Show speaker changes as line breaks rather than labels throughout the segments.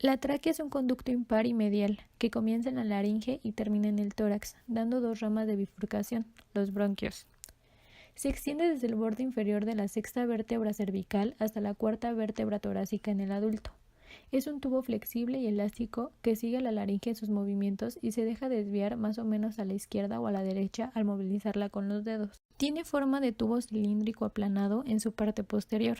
La tráquea es un conducto impar y medial que comienza en la laringe y termina en el tórax, dando dos ramas de bifurcación, los bronquios. Se extiende desde el borde inferior de la sexta vértebra cervical hasta la cuarta vértebra torácica en el adulto. Es un tubo flexible y elástico que sigue a la laringe en sus movimientos y se deja desviar más o menos a la izquierda o a la derecha al movilizarla con los dedos. Tiene forma de tubo cilíndrico aplanado en su parte posterior.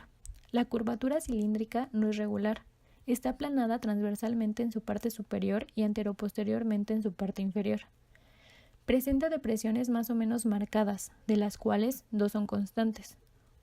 La curvatura cilíndrica no es regular. Está aplanada transversalmente en su parte superior y anteroposteriormente en su parte inferior. Presenta depresiones más o menos marcadas, de las cuales dos son constantes.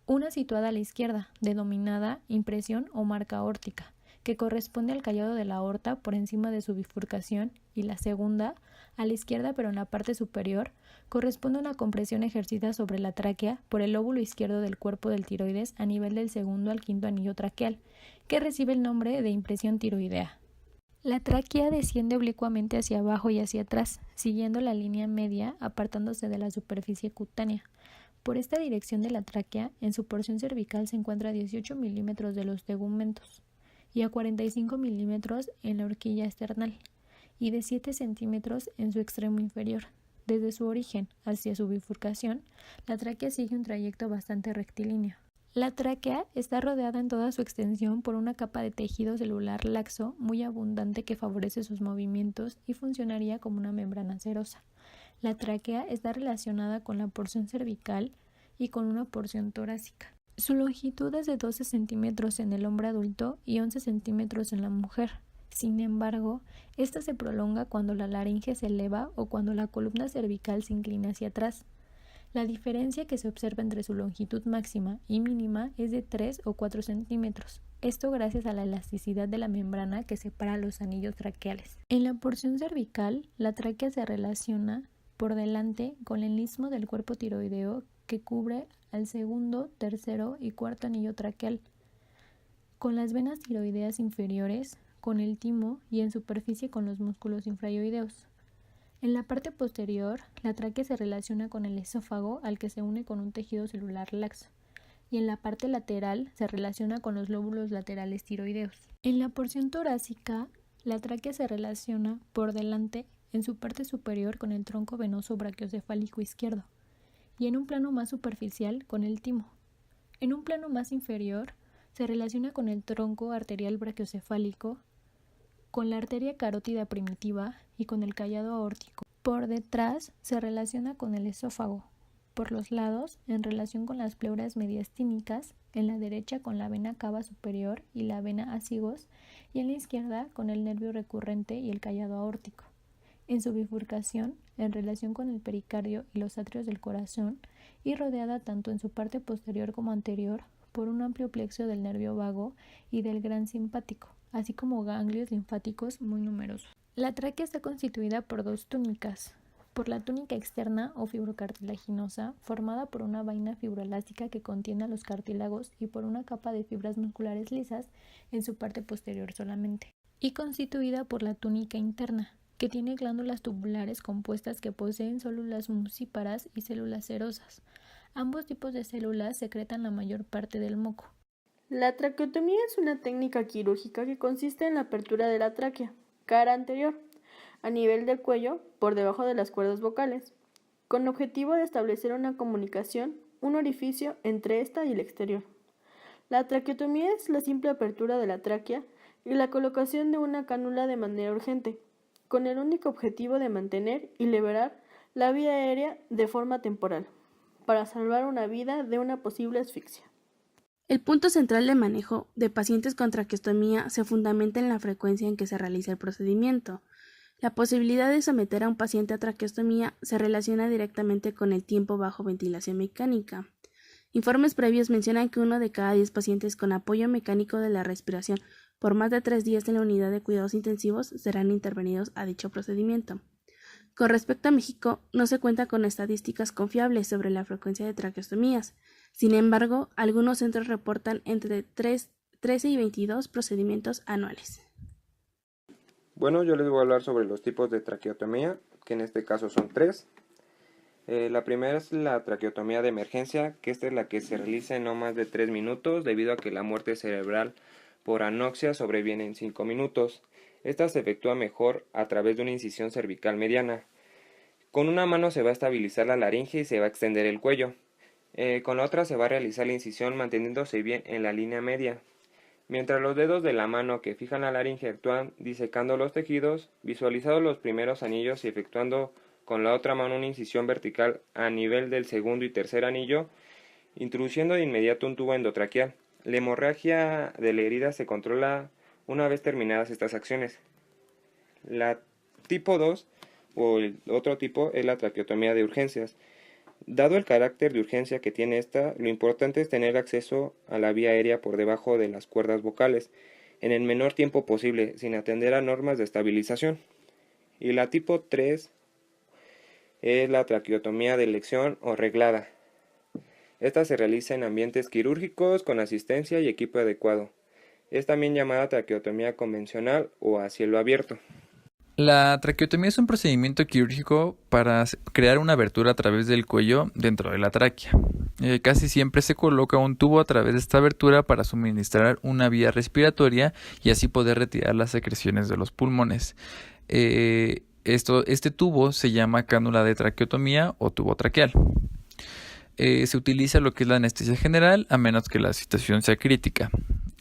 Una situada a la izquierda, denominada impresión o marca aórtica, que corresponde al callado de la aorta por encima de su bifurcación, y la segunda, a la izquierda pero en la parte superior, corresponde a una compresión ejercida sobre la tráquea por el lóbulo izquierdo del cuerpo del tiroides a nivel del segundo al quinto anillo traqueal, que recibe el nombre de impresión tiroidea. La tráquea desciende oblicuamente hacia abajo y hacia atrás, siguiendo la línea media, apartándose de la superficie cutánea. Por esta dirección de la tráquea, en su porción cervical se encuentra a 18 milímetros de los tegumentos y a 45 milímetros en la horquilla esternal y de 7 centímetros en su extremo inferior. Desde su origen hacia su bifurcación, la tráquea sigue un trayecto bastante rectilíneo. La tráquea está rodeada en toda su extensión por una capa de tejido celular laxo muy abundante que favorece sus movimientos y funcionaría como una membrana serosa. La tráquea está relacionada con la porción cervical y con una porción torácica. Su longitud es de 12 centímetros en el hombre adulto y 11 centímetros en la mujer. Sin embargo, esta se prolonga cuando la laringe se eleva o cuando la columna cervical se inclina hacia atrás. La diferencia que se observa entre su longitud máxima y mínima es de 3 o 4 centímetros. Esto gracias a la elasticidad de la membrana que separa los anillos traqueales. En la porción cervical, la tráquea se relaciona por delante con el istmo del cuerpo tiroideo que cubre al segundo, tercero y cuarto anillo traqueal, con las venas tiroideas inferiores, con el timo y en superficie con los músculos infrayoideos. En la parte posterior, la tráquea se relaciona con el esófago al que se une con un tejido celular laxo, y en la parte lateral se relaciona con los lóbulos laterales tiroideos. En la porción torácica, la tráquea se relaciona por delante en su parte superior con el tronco venoso brachiocefálico izquierdo, y en un plano más superficial con el timo. En un plano más inferior, se relaciona con el tronco arterial brachiocefálico, con la arteria carótida primitiva y con el callado aórtico. Por detrás se relaciona con el esófago. Por los lados, en relación con las pleuras mediastínicas, en la derecha con la vena cava superior y la vena acigos, y en la izquierda con el nervio recurrente y el callado aórtico. En su bifurcación, en relación con el pericardio y los atrios del corazón, y rodeada tanto en su parte posterior como anterior por un amplio plexo del nervio vago y del gran simpático, así como ganglios linfáticos muy numerosos. La tráquea está constituida por dos túnicas, por la túnica externa o fibrocartilaginosa, formada por una vaina fibroelástica que contiene a los cartílagos y por una capa de fibras musculares lisas en su parte posterior solamente, y constituida por la túnica interna, que tiene glándulas tubulares compuestas que poseen células mucíparas y células serosas. Ambos tipos de células secretan la mayor parte del moco.
La traqueotomía es una técnica quirúrgica que consiste en la apertura de la tráquea, cara anterior, a nivel del cuello, por debajo de las cuerdas vocales, con objetivo de establecer una comunicación, un orificio entre esta y el exterior. La traqueotomía es la simple apertura de la tráquea y la colocación de una cánula de manera urgente, con el único objetivo de mantener y liberar la vía aérea de forma temporal, para salvar una vida de una posible asfixia.
El punto central de manejo de pacientes con traqueostomía se fundamenta en la frecuencia en que se realiza el procedimiento. La posibilidad de someter a un paciente a traqueostomía se relaciona directamente con el tiempo bajo ventilación mecánica. Informes previos mencionan que 1 de cada 10 pacientes con apoyo mecánico de la respiración por más de 3 días en la unidad de cuidados intensivos serán intervenidos a dicho procedimiento. Con respecto a México, no se cuenta con estadísticas confiables sobre la frecuencia de traqueostomías. Sin embargo, algunos centros reportan entre 13 y 22 procedimientos anuales.
Bueno, yo les voy a hablar sobre los tipos de traqueotomía, que en este caso son 3. La primera es la traqueotomía de emergencia, que esta es la que se realiza en no más de 3 minutos debido a que la muerte cerebral por anoxia sobreviene en 5 minutos. Esta se efectúa mejor a través de una incisión cervical mediana. Con una mano se va a estabilizar la laringe y se va a extender el cuello. Con la otra se va a realizar la incisión manteniéndose bien en la línea media. Mientras los dedos de la mano que fijan la laringe actúan disecando los tejidos, visualizando los primeros anillos y efectuando con la otra mano una incisión vertical a nivel del segundo y tercer anillo, introduciendo de inmediato un tubo endotraqueal. La hemorragia de la herida se controla una vez terminadas estas acciones. La tipo 2 o el otro tipo es la traqueotomía de urgencias. Dado el carácter de urgencia que tiene esta, lo importante es tener acceso a la vía aérea por debajo de las cuerdas vocales en el menor tiempo posible, sin atender a normas de estabilización. Y la tipo 3 es la traqueotomía de elección o reglada. Esta se realiza en ambientes quirúrgicos con asistencia y equipo adecuado. Es también llamada traqueotomía convencional o a cielo abierto.
La traqueotomía es un procedimiento quirúrgico para crear una abertura a través del cuello dentro de la tráquea. Casi siempre se coloca un tubo a través de esta abertura para suministrar una vía respiratoria y así poder retirar las secreciones de los pulmones. Este tubo se llama cánula de traqueotomía o tubo traqueal. Se utiliza lo que es la anestesia general a menos que la situación sea crítica.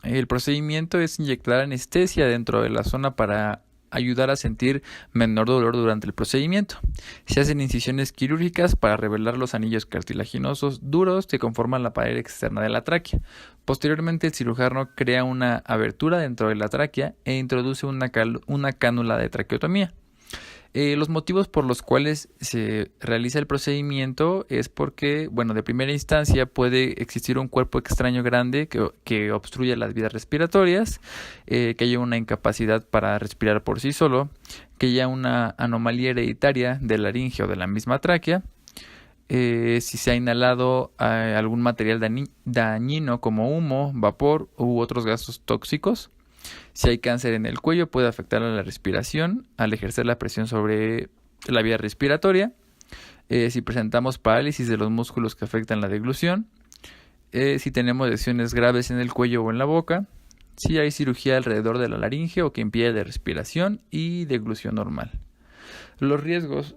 El procedimiento es inyectar anestesia dentro de la zona para ayudar a sentir menor dolor durante el procedimiento. Se hacen incisiones quirúrgicas para revelar los anillos cartilaginosos duros que conforman la pared externa de la tráquea. Posteriormente, el cirujano crea una abertura dentro de la tráquea e introduce una cánula de traqueotomía. Los motivos por los cuales se realiza el procedimiento es porque, de primera instancia puede existir un cuerpo extraño grande que obstruya las vías respiratorias, que haya una incapacidad para respirar por sí solo, que haya una anomalía hereditaria de laringe o de la misma tráquea, si se ha inhalado algún material dañino como humo, vapor u otros gases tóxicos. Si hay cáncer en el cuello, puede afectar a la respiración al ejercer la presión sobre la vía respiratoria. Si presentamos parálisis de los músculos que afectan la deglución. Si tenemos lesiones graves en el cuello o en la boca. Si hay cirugía alrededor de la laringe o que impide la respiración y deglución normal. Los riesgos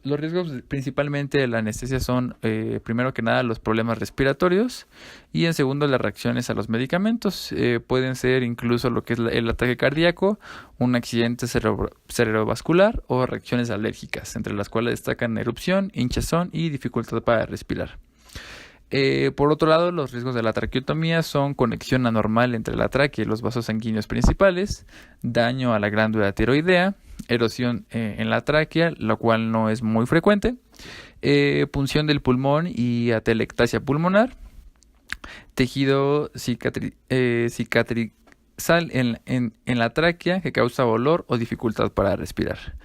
principalmente de la anestesia son, primero que nada, los problemas respiratorios y en segundo, las reacciones a los medicamentos. Pueden ser incluso lo que es el ataque cardíaco, un accidente cerebrovascular o reacciones alérgicas, entre las cuales destacan erupción, hinchazón y dificultad para respirar. Por otro lado, los riesgos de la traqueotomía son conexión anormal entre la tráquea y los vasos sanguíneos principales, daño a la glándula tiroidea, erosión en la tráquea, lo cual no es muy frecuente, punción del pulmón y atelectasia pulmonar, tejido cicatrizal en la tráquea que causa dolor o dificultad para respirar.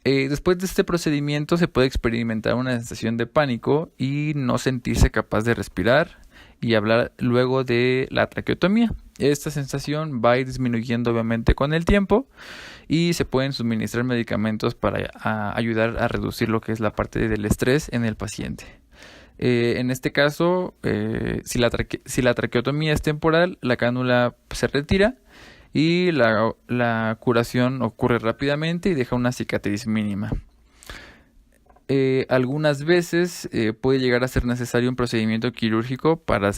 Después de este procedimiento se puede experimentar una sensación de pánico y no sentirse capaz de respirar y hablar luego de la traqueotomía. Esta sensación va a ir disminuyendo obviamente con el tiempo y se pueden suministrar medicamentos para ayudar a reducir lo que es la parte del estrés en el paciente. En este caso, si la traqueotomía es temporal, la cánula se retira y la curación ocurre rápidamente y deja una cicatriz mínima. Algunas veces puede llegar a ser necesario un procedimiento quirúrgico para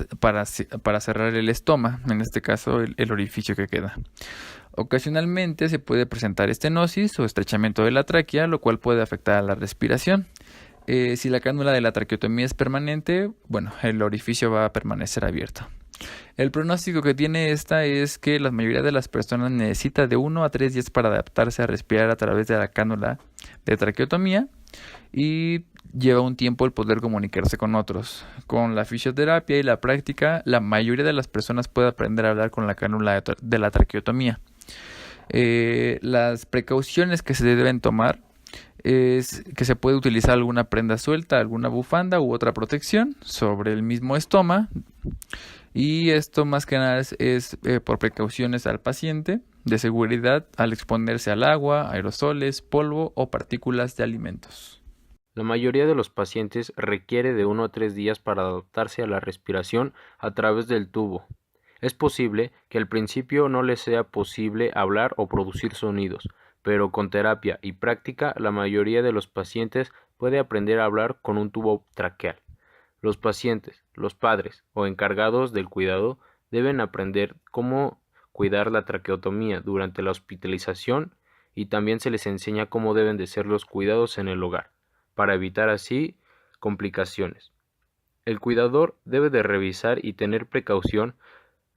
cerrar el estoma, en este caso el orificio que queda. Ocasionalmente se puede presentar estenosis o estrechamiento de la tráquea, lo cual puede afectar a la respiración. Si la cánula de la traqueotomía es permanente, el orificio va a permanecer abierto. El pronóstico que tiene esta es que la mayoría de las personas necesita de 1 a 3 días para adaptarse a respirar a través de la cánula de traqueotomía y lleva un tiempo el poder comunicarse con otros. Con la fisioterapia y la práctica, la mayoría de las personas puede aprender a hablar con la cánula de la traqueotomía. Las precauciones que se deben tomar es que se puede utilizar alguna prenda suelta, alguna bufanda u otra protección sobre el mismo estoma. Y esto más que nada es por precauciones al paciente de seguridad al exponerse al agua, aerosoles, polvo o partículas de alimentos.
La mayoría de los pacientes requiere de 1 a 3 días para adaptarse a la respiración a través del tubo. Es posible que al principio no les sea posible hablar o producir sonidos, pero con terapia y práctica la mayoría de los pacientes puede aprender a hablar con un tubo traqueal. Los pacientes, los padres o encargados del cuidado deben aprender cómo cuidar la traqueotomía durante la hospitalización y también se les enseña cómo deben de ser los cuidados en el hogar, para evitar así complicaciones. El cuidador debe de revisar y tener precaución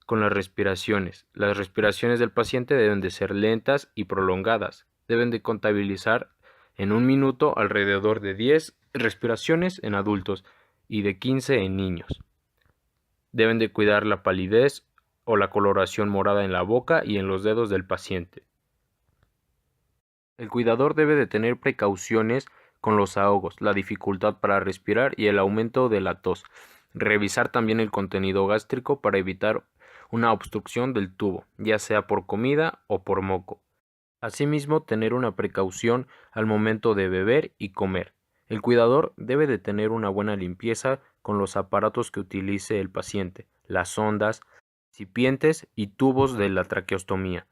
con las respiraciones. Las respiraciones del paciente deben de ser lentas y prolongadas. Deben de contabilizar en un minuto alrededor de 10 respiraciones en adultos y de 15 en niños. Deben de cuidar la palidez o la coloración morada en la boca y en los dedos del paciente. El cuidador debe de tener precauciones con los ahogos, la dificultad para respirar y el aumento de la tos. Revisar también el contenido gástrico para evitar una obstrucción del tubo, ya sea por comida o por moco. Asimismo, tener una precaución al momento de beber y comer. El cuidador debe de tener una buena limpieza con los aparatos que utilice el paciente, las sondas, recipientes y tubos de la traqueostomía.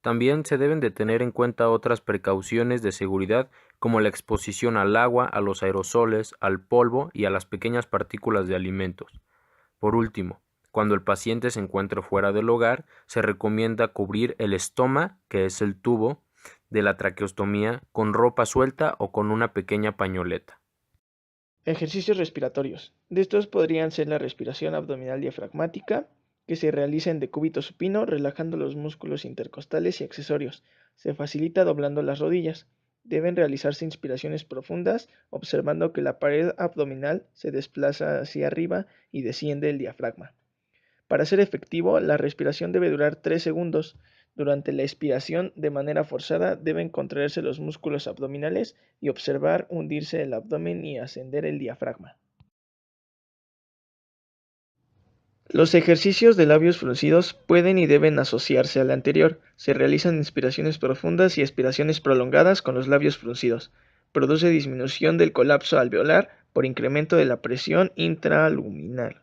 También se deben de tener en cuenta otras precauciones de seguridad como la exposición al agua, a los aerosoles, al polvo y a las pequeñas partículas de alimentos. Por último, cuando el paciente se encuentre fuera del hogar, se recomienda cubrir el estoma, que es el tubo de la traqueostomía, con ropa suelta o con una pequeña pañoleta.
Ejercicios respiratorios. De estos podrían ser la respiración abdominal diafragmática, que se realiza en decúbito supino, relajando los músculos intercostales y accesorios. Se facilita doblando las rodillas. Deben realizarse inspiraciones profundas, observando que la pared abdominal se desplaza hacia arriba y desciende el diafragma. Para ser efectivo, la respiración debe durar 3 segundos. Durante la expiración, de manera forzada, deben contraerse los músculos abdominales y observar hundirse el abdomen y ascender el diafragma. Los ejercicios de labios fruncidos pueden y deben asociarse al anterior. Se realizan inspiraciones profundas y expiraciones prolongadas con los labios fruncidos. Produce disminución del colapso alveolar por incremento de la presión intraluminal.